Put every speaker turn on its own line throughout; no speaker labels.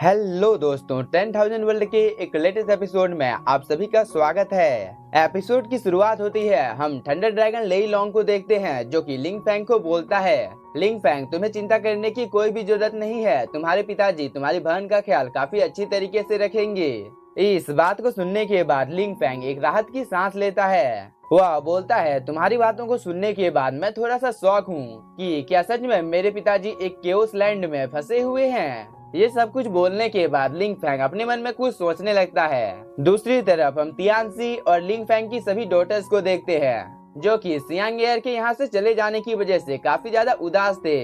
Hello दोस्तों, 10,000 world के एक लेटेस्ट एपिसोड में आप सभी का स्वागत है। एपिसोड की शुरुआत होती है, हम थंडर ड्रैगन लेई लॉन्ग को देखते हैं जो कि लिंग फैंग को बोलता है, लिंग फैंग तुम्हें चिंता करने की कोई भी जरूरत नहीं है, तुम्हारे पिताजी तुम्हारी बहन का ख्याल काफी अच्छी तरीके से रखेंगे। इस बात को सुनने के बाद लिंग फैंग एक राहत की सांस लेता है। वह बोलता है, तुम्हारी बातों को सुनने के बाद मैं थोड़ा सा शॉक हूँ कि क्या सच में मेरे पिताजी एक केओस लैंड में फंसे हुए हैं। ये सब कुछ बोलने के बाद लिंग फैंग अपने मन में कुछ सोचने लगता है। दूसरी तरफ हम तियानसी और लिंग फैंग की सभी डॉटर्स को देखते हैं जो कि सियांग एयर के यहाँ से चले जाने की वजह से काफी ज्यादा उदास थे।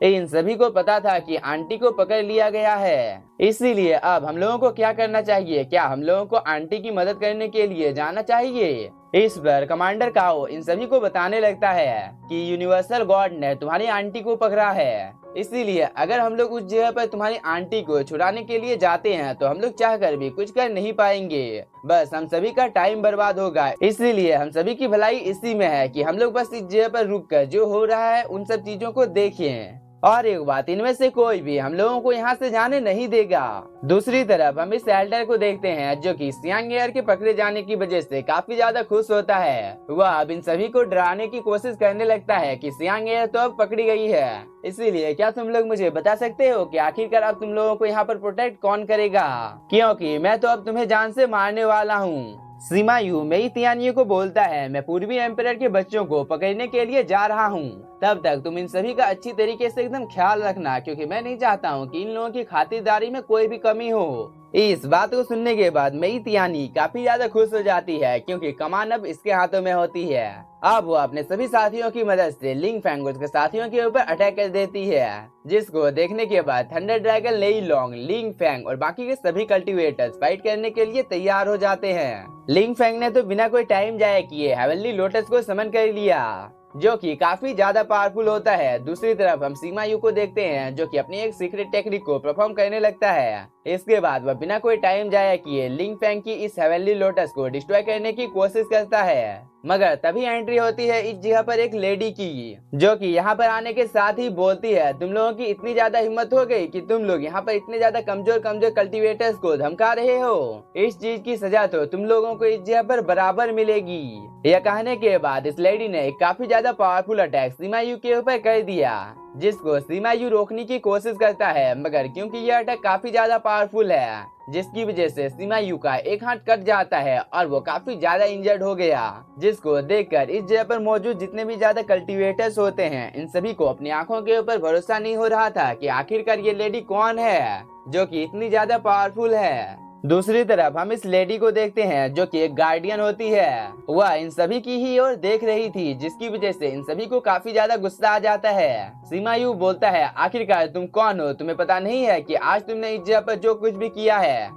इन सभी को पता था कि आंटी को पकड़ लिया गया है, इसीलिए अब हम लोगों को क्या करना चाहिए, क्या हम लोगों को आंटी की मदद करने के लिए जाना चाहिए। इस पर कमांडर काओ इन सभी को बताने लगता है कि यूनिवर्सल गॉड ने तुम्हारी आंटी को पकड़ा है, इसीलिए अगर हम लोग उस जगह पर तुम्हारी आंटी को छुड़ाने के लिए जाते हैं तो हम लोग चाहकर भी कुछ कर नहीं पाएंगे, बस हम सभी का टाइम बर्बाद होगा। इसीलिए हम सभी की भलाई इसी में है कि हम लोग बस इस जगह पर रुककर जो हो रहा है उन सब चीजों को देखें। और एक बात, इनमें से कोई भी हम लोगों को यहाँ से जाने नहीं देगा। दूसरी तरफ हम इस एल्डर को देखते हैं जो कि सियांग एयर के पकड़े जाने की वजह से काफी ज्यादा खुश होता है। वह अब इन सभी को डराने की कोशिश करने लगता है कि सियांग एयर तो अब पकड़ी गई है, इसीलिए क्या तुम लोग मुझे बता सकते हो कि आखिरकार अब तुम लोगों को यहाँ पर प्रोटेक्ट कौन करेगा, क्योंकि मैं तो अब तुम्हें जान से मारने वाला हूँ। सीमा यू मेई तियानियों को बोलता है, मैं पूर्वी एम्परर के बच्चों को पकड़ने के लिए जा रहा हूँ, तब तक तुम इन सभी का अच्छी तरीके से एकदम ख्याल रखना, क्योंकि मैं नहीं चाहता हूँ कि इन लोगों की खातिरदारी में कोई भी कमी हो। इस बात को सुनने के बाद मेई तियानी काफी ज्यादा खुश हो जाती है क्योंकि कमान अब इसके हाथों में होती है। अब वो अपने सभी साथियों की मदद से लिंग फैंग के साथियों के ऊपर अटैक कर देती है, जिसको देखने के बाद थंडर ड्रैगन लेई लॉन्ग, लिंग फैंग और बाकी के सभी कल्टीवेटर्स फाइट करने के लिए तैयार हो जाते हैं। लिंग फैंग ने तो बिना कोई टाइम जाया किए हेवनली लोटस को समन कर लिया जो कि काफी ज्यादा पावरफुल होता है। दूसरी तरफ हम सीमा यू को देखते हैं जो कि अपनी एक सीक्रेट टेक्निक को परफॉर्म करने लगता है। इसके बाद वह बिना कोई टाइम जाया किए लिंग फैंग की इस हेवनली लोटस को डिस्ट्रॉय करने की कोशिश करता है, मगर तभी एंट्री होती है इस जगह पर एक लेडी की जो कि यहाँ पर आने के साथ ही बोलती है, तुम लोगों की इतनी ज्यादा हिम्मत हो गई कि तुम लोग यहाँ पर इतने ज्यादा कमजोर कमजोर कल्टीवेटर्स को धमका रहे हो, इस चीज की सजा तो तुम लोगों को इस जगह पर बराबर मिलेगी। यह कहने के बाद इस लेडी ने एक काफी ज्यादा पावरफुल अटैक सीमा यू के ऊपर कर दिया, जिसको सीमा यू रोकने की कोशिश करता है, मगर क्योंकि यह अटैक काफी ज्यादा पावरफुल है जिसकी वजह से सीमा यू का एक हाथ कट जाता है और वो काफी ज्यादा इंजर्ड हो गया, जिसको देखकर इस जगह पर मौजूद जितने भी ज्यादा कल्टीवेटर्स होते हैं इन सभी को अपनी आंखों के ऊपर भरोसा नहीं हो रहा था कि आखिरकार ये लेडी कौन है जो कि इतनी ज्यादा पावरफुल है। दूसरी तरफ हम इस लेडी को देखते हैं जो कि एक गार्डियन होती है। वह इन सभी की ही ओर देख रही थी, जिसकी वजह से इन सभी को काफी ज्यादा गुस्सा आ जाता है। सीमा यू बोलता है, आखिरकार तुम कौन हो, तुम्हें पता नहीं है कि आज तुमने इस जगह पर जो कुछ भी किया है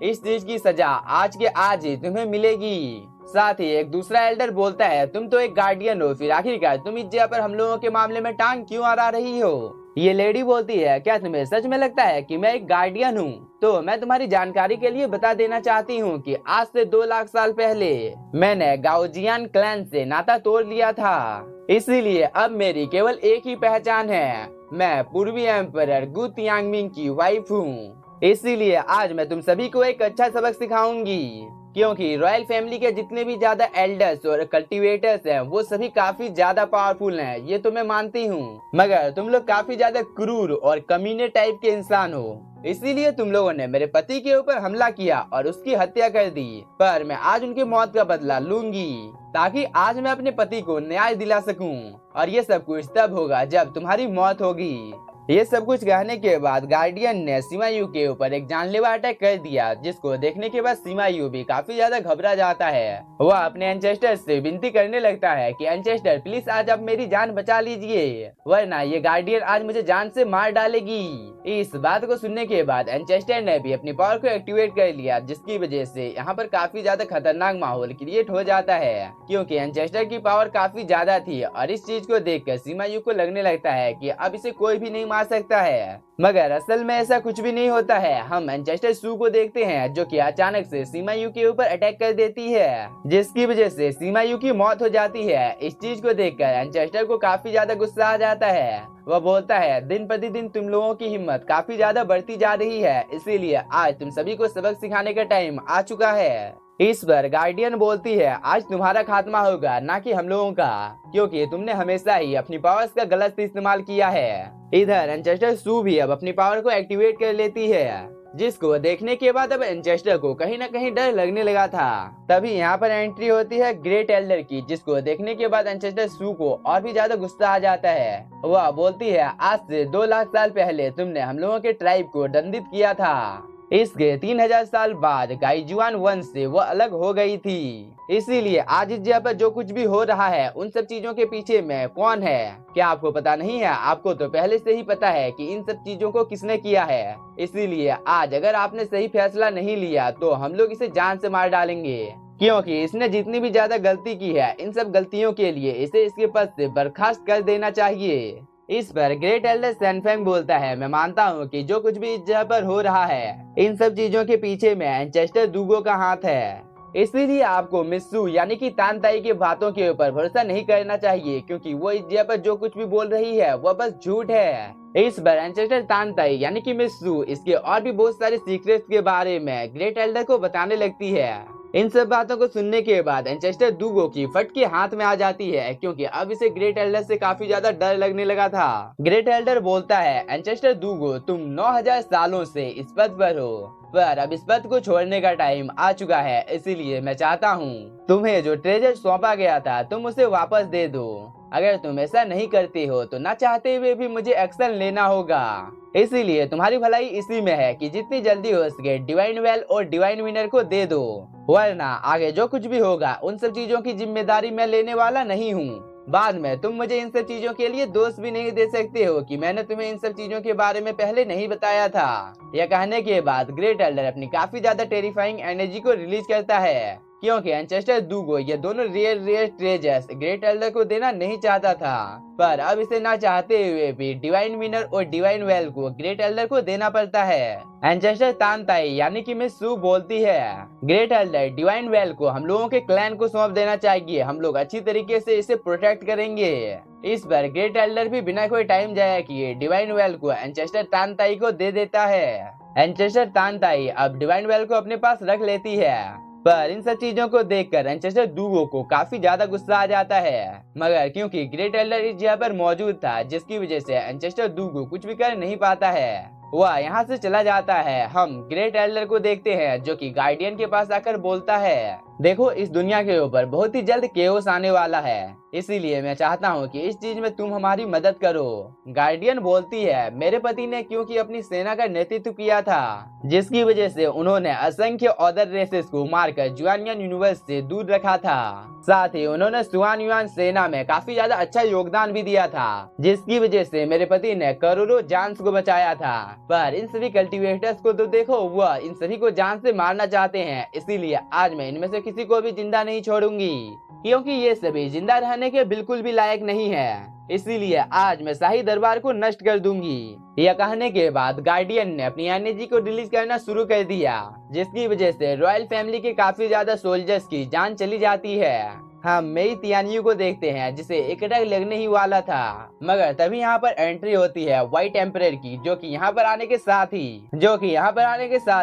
इस चीज की सजा आज के आज ही तुम्हें मिलेगी। साथ ही एक दूसरा एल्डर बोलता है, तुम तो एक गार्डियन हो, फिर आखिरकार तुम इस जगह पर हम लोगों के मामले में टांग क्यों अड़ा रही हो। ये लेडी बोलती है, क्या तुम्हें सच में लगता है कि मैं एक गार्डियन हूँ? तो मैं तुम्हारी जानकारी के लिए बता देना चाहती हूँ कि आज से 2 लाख साल पहले मैंने गाओजियान क्लैन से नाता तोड़ लिया था, इसीलिए अब मेरी केवल एक ही पहचान है, मैं पूर्वी एम्परर गु तियांगमिंग की वाइफ हूँ। इसीलिए आज मैं तुम सभी को एक अच्छा सबक सिखाऊंगी, क्योंकि रॉयल फैमिली के जितने भी ज्यादा एल्डर्स और कल्टीवेटर्स हैं वो सभी काफी ज्यादा पावरफुल हैं, ये तो मैं मानती हूँ, मगर तुम लोग काफी ज्यादा क्रूर और कमीने टाइप के इंसान हो, इसीलिए तुम लोगों ने मेरे पति के ऊपर हमला किया और उसकी हत्या कर दी, पर मैं आज उनकी मौत का बदला लूंगी ताकि आज मैं अपने पति को न्याय दिला सकूं, और ये सब कुछ तब होगा जब तुम्हारी मौत होगी। ये सब कुछ कहने के बाद गार्डियन ने सीमा यू के ऊपर एक जानलेवा अटैक कर दिया, जिसको देखने के बाद सीमा यू भी काफी ज्यादा घबरा जाता है। वह अपने एंचेस्टर से विनती करने लगता है कि एंचेस्टर प्लीज आज आप मेरी जान बचा लीजिए, वरना ये गार्डियन आज मुझे जान से मार डालेगी। इस बात को सुनने के बाद एंचेस्टर ने भी अपनी पावर को एक्टिवेट कर लिया, जिसकी वजह से यहाँ पर काफी ज्यादा खतरनाक माहौल क्रिएट हो जाता है, क्योंकि एंचेस्टर की पावर काफी ज्यादा थी और इस चीज को देखकर सीमा यू को लगने लगता है कि अब इसे कोई भी नहीं मार सकता है, मगर असल में ऐसा कुछ भी नहीं होता है। हम एंचेस्टर सू को देखते हैं जो कि अचानक से सीमा यू के ऊपर अटैक कर देती है, जिसकी वजह से सीमा यू की मौत हो जाती है। इस चीज को देखकर एंचेस्टर को काफी ज्यादा गुस्सा आ जाता है वह बोलता है दिन प्रतिदिन तुम लोगों की हिम्मत काफी ज्यादा बढ़ती जा रही है, इसीलिए आज तुम सभी को सबक सिखाने का टाइम आ चुका है। इस पर गार्डियन बोलती है आज तुम्हारा खात्मा होगा, ना कि हम लोगों का, क्योंकि तुमने हमेशा ही अपनी पावर्स का गलत इस्तेमाल किया है। इधर एंचेस्टर सू भी अब अपनी पावर को एक्टिवेट कर लेती है, जिसको देखने के बाद अब एंचेस्टर को कहीं न कहीं डर लगने लगा था। तभी यहाँ पर एंट्री होती है ग्रेट एल्डर की, जिसको देखने के बाद एंचेस्टर सू को और भी ज्यादा गुस्सा आ जाता है। वह बोलती है आज से 2 लाख साल पहले तुमने हम लोगों के ट्राइब को दंडित किया था। इसके 3000 साल बाद गाइजुआन वंश से वो अलग हो गई थी, इसीलिए आज इस जगह पर जो कुछ भी हो रहा है उन सब चीजों के पीछे में कौन है, क्या आपको पता नहीं है? आपको तो पहले से ही पता है कि इन सब चीजों को किसने किया है, इसीलिए आज अगर आपने सही फैसला नहीं लिया तो हम लोग इसे जान से मार डालेंगे, क्योंकि इसने जितनी भी ज्यादा गलती की है इन सब गलतियों के लिए इसे इसके पद से बर्खास्त कर देना चाहिए। इस पर ग्रेट एल्डर सैनफेंग बोलता है मैं मानता हूँ कि जो कुछ भी इस जगह पर हो रहा है इन सब चीजों के पीछे में एंचेस्टर दूगो का हाथ है, इसीलिए आपको मिस्सू यानी कि तानताई के बातों के ऊपर भरोसा नहीं करना चाहिए, क्योंकि वो इस जगह पर जो कुछ भी बोल रही है वह बस झूठ है। इस बार एंचेस्टर तानताई यानी कि मिस्सू इसके और भी बहुत सारे सीक्रेट्स के बारे में ग्रेट एल्डर को बताने लगती है। इन सब बातों को सुनने के बाद एंचेस्टर दूगो की फट के हाथ में आ जाती है, क्योंकि अब इसे ग्रेट एल्डर से काफी ज्यादा डर लगने लगा था। ग्रेट एल्डर बोलता है एंचेस्टर दूगो तुम 9000 सालों से इस पद पर हो, पर अब इस पद को छोड़ने का टाइम आ चुका है, इसीलिए मैं चाहता हूँ तुम्हें जो ट्रेजर सौंपा गया था तुम उसे वापस दे दो। अगर तुम ऐसा नहीं करते हो तो ना चाहते हुए भी मुझे एक्शन लेना होगा, इसीलिए तुम्हारी भलाई इसी में है कि जितनी जल्दी हो सके डिवाइन वेल और डिवाइन विनर को दे दो, वरना आगे जो कुछ भी होगा उन सब चीजों की जिम्मेदारी मैं लेने वाला नहीं हूँ। बाद में तुम मुझे इन सब चीजों के लिए दोष भी नहीं दे सकते हो कि मैंने तुम्हें इन सब चीजों के बारे में पहले नहीं बताया था। यह कहने के बाद ग्रेट एल्डर अपनी काफी ज्यादा टेरिफाइंग एनर्जी को रिलीज करता है, क्योंकि एंचेस्टर दूगो ये दोनों रेयर ट्रेजर्स ग्रेट एल्डर को देना नहीं चाहता था, पर अब इसे ना चाहते हुए भी डिवाइन विनर और डिवाइन वेल को ग्रेट एल्डर को देना पड़ता है। एंचेस्टर तानताई यानी कि मिस सू बोलती है ग्रेट एल्डर डिवाइन वेल को हम लोगों के क्लैन को सौंप देना चाहिए, हम लोग अच्छी तरीके से इसे प्रोटेक्ट करेंगे। इस पर ग्रेट एल्डर भी बिना कोई टाइम जाया किए डिवाइन वेल को एंचेस्टर तानताई को दे देता है। एंचेस्टर तानताई अब डिवाइन वेल को अपने पास रख लेती है, पर इन सब चीजों को देखकर एंचेस्टर दूगो को काफी ज्यादा गुस्सा आ जाता है, मगर क्योंकि ग्रेट एल्डर इस जगह पर मौजूद था जिसकी वजह से एंचेस्टर दूगो कुछ भी कर नहीं पाता है, वह यहाँ से चला जाता है। हम ग्रेट एल्डर को देखते हैं जो कि गार्डियन के पास आकर बोलता है देखो इस दुनिया के ऊपर बहुत ही जल्द केओस आने वाला है, इसीलिए मैं चाहता हूँ कि इस चीज में तुम हमारी मदद करो। गार्डियन बोलती है मेरे पति ने क्योंकि अपनी सेना का नेतृत्व किया था, जिसकी वजह से उन्होंने असंख्य अदर रेसेस को मारकर जुआनियन यूनिवर्स से दूर रखा था, साथ ही उन्होंने सुआन युआन सेना में काफी ज्यादा अच्छा योगदान भी दिया था, जिसकी वजह से मेरे पति ने करोड़ों जानस को बचाया था। पर इन सभी कल्टीवेटर्स को तो देखो, वह इन सभी को जान से मारना चाहते हैं, इसीलिए आज मैं इनमें से किसी को भी जिंदा नहीं छोड़ूंगी, क्योंकि ये सभी जिंदा रहने के बिल्कुल भी लायक नहीं है, इसीलिए आज मैं शाही दरबार को नष्ट कर दूंगी। यह कहने के बाद गार्डियन ने अपनी एनर्जी को रिलीज करना शुरू कर दिया, जिसकी वजह से रॉयल फैमिली के काफी ज्यादा सोल्जर्स की जान चली जाती है। हम मेई तियानियों को देखते हैं जिसे एक अटैक लगने ही वाला था, मगर तभी यहाँ पर एंट्री होती है व्हाइट एम्परर की, जो कि यहाँ पर आने के साथ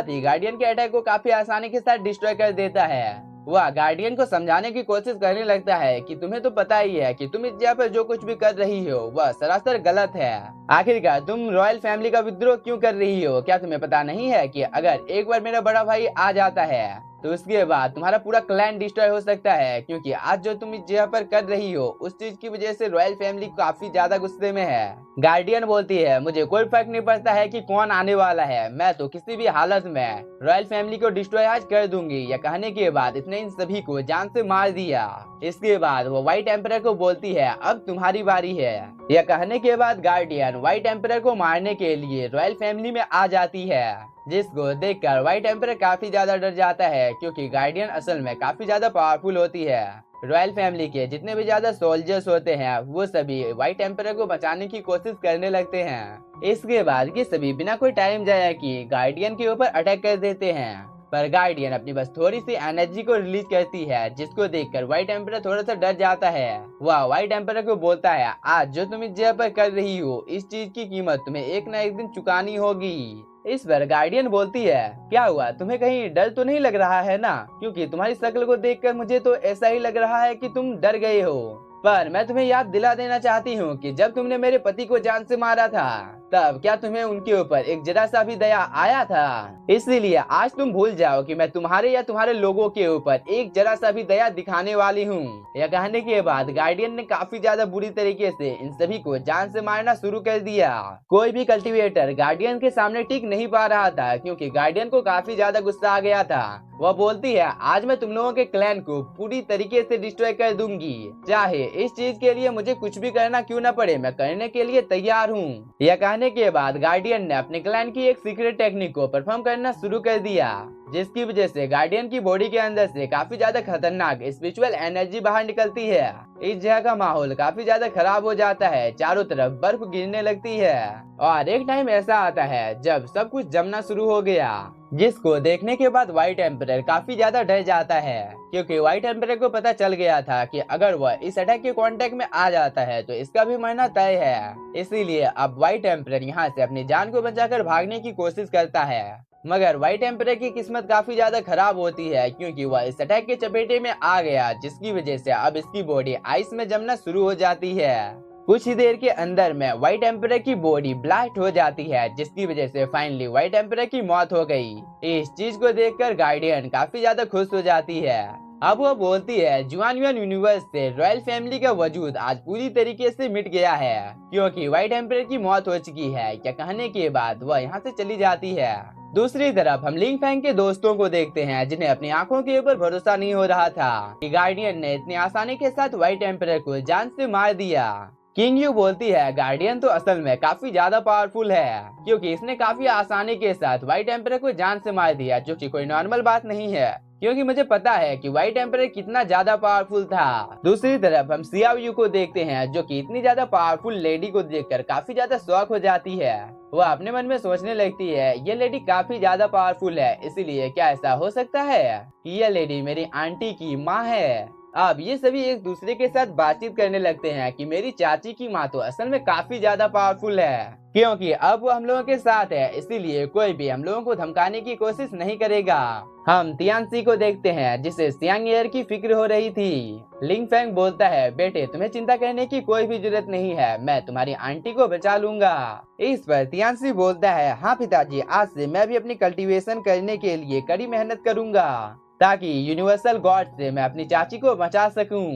ही गार्डियन के अटैक को काफी आसानी के साथ डिस्ट्रॉय कर देता है। वह गार्डियन को समझाने की कोशिश करने लगता है कि तुम्हें तो पता ही है कि तुम इस जगह पर जो कुछ भी कर रही हो वह सरासर गलत है। आखिरकार तुम रॉयल फैमिली का विद्रोह क्यों कर रही हो? क्या तुम्हें पता नहीं है कि अगर एक बार मेरा बड़ा भाई आ जाता है तो उसके बाद तुम्हारा पूरा क्लैन डिस्ट्रॉय हो सकता है, क्योंकि आज जो तुम इस जगह पर कर रही हो उस चीज की वजह से रॉयल फैमिली काफी ज्यादा गुस्से में है। गार्डियन बोलती है मुझे कोई फर्क नहीं पड़ता है कि कौन आने वाला है, मैं तो किसी भी हालत में रॉयल फैमिली को डिस्ट्रॉय आज कर दूंगी। यह कहने के बाद इसने इन सभी को जान से मार दिया। इसके बाद वो व्हाइट एम्परर को बोलती है अब तुम्हारी बारी है। यह कहने के बाद गार्डियन व्हाइट एम्परर को मारने के लिए रॉयल फैमिली में आ जाती है, जिसको देखकर व्हाइट एम्परर काफी ज्यादा डर जाता है, क्योंकि गार्डियन असल में काफी ज्यादा पावरफुल होती है। रॉयल फैमिली के जितने भी ज्यादा सोल्जर्स होते हैं वो सभी व्हाइट एम्परर को बचाने की कोशिश करने लगते हैं। इसके बाद ये सभी बिना कोई टाइम जाया किए गार्डियन के ऊपर अटैक कर देते हैं। पर गार्डियन अपनी बस थोड़ी सी एनर्जी को रिलीज करती है, जिसको देखकर व्हाइट एम्परर थोड़ा सा डर जाता है। वह व्हाइट एम्परर को बोलता है, आज जो तुम इस जगह पर कर रही हो, इस चीज की कीमत तुम्हें एक न एक दिन चुकानी होगी। इस पर गार्डियन बोलती है, क्या हुआ, तुम्हें कहीं डर तो नहीं लग रहा है ना? क्योंकि तुम्हारी शक्ल को देखकर मुझे तो ऐसा ही लग रहा है कि तुम डर गए हो। पर मैं तुम्हें याद दिला देना चाहती हूँ कि जब तुमने मेरे पति को जान से मारा था, तब क्या तुम्हें उनके ऊपर एक जरा सा भी दया आया था? इसलिए आज तुम भूल जाओ कि मैं तुम्हारे या तुम्हारे लोगों के ऊपर एक जरा सा भी दया दिखाने वाली हूँ। यह कहने के बाद गार्डियन ने काफी ज्यादा बुरी तरीके से इन सभी को जान से मारना शुरू कर दिया। कोई भी कल्टीवेटर गार्डियन के सामने टिक नहीं पा रहा था, क्योंकि गार्डियन को काफी ज्यादा गुस्सा आ गया था। वह बोलती है, आज मैं तुम लोगों के क्लैन को पूरी तरीके से डिस्ट्रॉय कर दूंगी, चाहे इस चीज के लिए मुझे कुछ भी करना क्यों न पड़े, मैं करने के लिए तैयार हूँ। यह कहने के बाद गार्डियन ने अपने क्लैन की एक सीक्रेट टेक्निक को परफॉर्म करना शुरू कर दिया, जिसकी वजह से गार्डियन की बॉडी के अंदर से काफी ज्यादा खतरनाक स्पिरिचुअल एनर्जी बाहर निकलती है। इस जगह का माहौल काफी ज्यादा खराब हो जाता है, चारों तरफ बर्फ गिरने लगती है और एक टाइम ऐसा आता है जब सब कुछ जमना शुरू हो गया, जिसको देखने के बाद व्हाइट एम्परर काफी ज्यादा डर जाता है, क्योंकि व्हाइट एम्परर को पता चल गया था कि अगर वह इस अटैक के कांटेक्ट में आ जाता है तो इसका भी मरना तय है। इसीलिए अब व्हाइट एम्परर यहाँ से अपनी जान को बचाकर भागने की कोशिश करता है, मगर व्हाइट एम्परर की किस्मत काफी ज्यादा खराब होती है, क्योंकि वह इस अटैक के चपेटे में आ गया, जिसकी वजह से अब इसकी बॉडी आइस में जमना शुरू हो जाती है। कुछ ही देर के अंदर में व्हाइट एम्परर की बॉडी ब्लास्ट हो जाती है, जिसकी वजह से फाइनली व्हाइट एम्परर की मौत हो गई। इस चीज को देखकर गार्डियन काफी ज्यादा खुश हो जाती है। अब वो बोलती है, जुआन युआन यूनिवर्स से रॉयल फैमिली का वजूद आज पूरी तरीके से मिट गया है, क्योंकि व्हाइट एम्परर की मौत हो चुकी है। क्या कहने के बाद वह यहाँ से चली जाती है। दूसरी तरफ हम लिंग फैंग के दोस्तों को देखते हैं, जिन्हें अपनी आंखों के ऊपर भरोसा नहीं हो रहा था कि गार्डियन ने इतनी आसानी के साथ व्हाइट एम्परर को जान से मार दिया। किंग यू बोलती है, गार्डियन तो असल में काफी ज्यादा पावरफुल है, क्योंकि इसने काफी आसानी के साथ व्हाइट एम्परर को जान से मार दिया, जो कि कोई नॉर्मल बात नहीं है, क्योंकि मुझे पता है कि व्हाइट एम्परर कितना ज्यादा पावरफुल था। दूसरी तरफ हम सियाओ यू को देखते हैं, जो कि इतनी ज्यादा पावरफुल लेडी को देखकर काफी ज्यादा शौक हो जाती है। वह अपने मन में सोचने लगती है, ये लेडी काफी ज्यादा पावरफुल है, इसीलिए क्या ऐसा हो सकता है कि यह लेडी मेरी आंटी की माँ है। अब ये सभी एक दूसरे के साथ बातचीत करने लगते हैं कि मेरी चाची की माँ तो असल में काफी ज्यादा पावरफुल है, क्योंकि अब वो हम लोगों के साथ है, इसीलिए कोई भी हम लोगों को धमकाने की कोशिश नहीं करेगा। हम तियानसी को देखते हैं, जिसे सियांग एयर की फिक्र हो रही थी। लिंग फैंग बोलता है, बेटे तुम्हें चिंता करने की कोई भी जरूरत नहीं है, मैं तुम्हारी आंटी को बचा लूंगा। इस पर तियानसी बोलता है, हाँ पिताजी, आज से मैं भी अपनी कल्टीवेशन करने के लिए कड़ी मेहनत करूंगा, ताकि यूनिवर्सल गॉड से मैं अपनी चाची को बचा सकूं।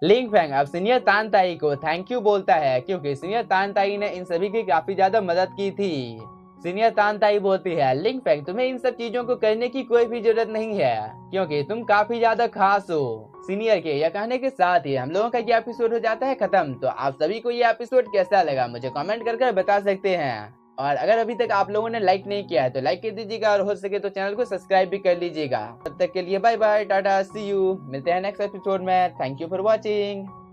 लिंग फैंग अब सीनियर तान ताई को थैंक यू बोलता है, क्योंकि सीनियर तान ताई ने इन सभी की काफी ज्यादा मदद की थी। सीनियर तान ताई बोलती है, लिंग फैंग तुम्हें इन सब चीजों को करने की कोई भी जरूरत नहीं है, क्योंकि तुम काफी ज्यादा खास हो। सीनियर के यह कहने के साथ ही हम लोगों का ये एपिसोड हो जाता है खत्म। तो आप सभी को ये एपिसोड कैसा लगा मुझे कमेंट कर बता सकते हैं, और अगर अभी तक आप लोगों ने लाइक नहीं किया है तो लाइक कर दीजिएगा, और हो सके तो चैनल को सब्सक्राइब भी कर लीजिएगा। तब तक के लिए bye bye, tata, see you, मिलते हैं नेक्स्ट एपिसोड में। Thank you for watching.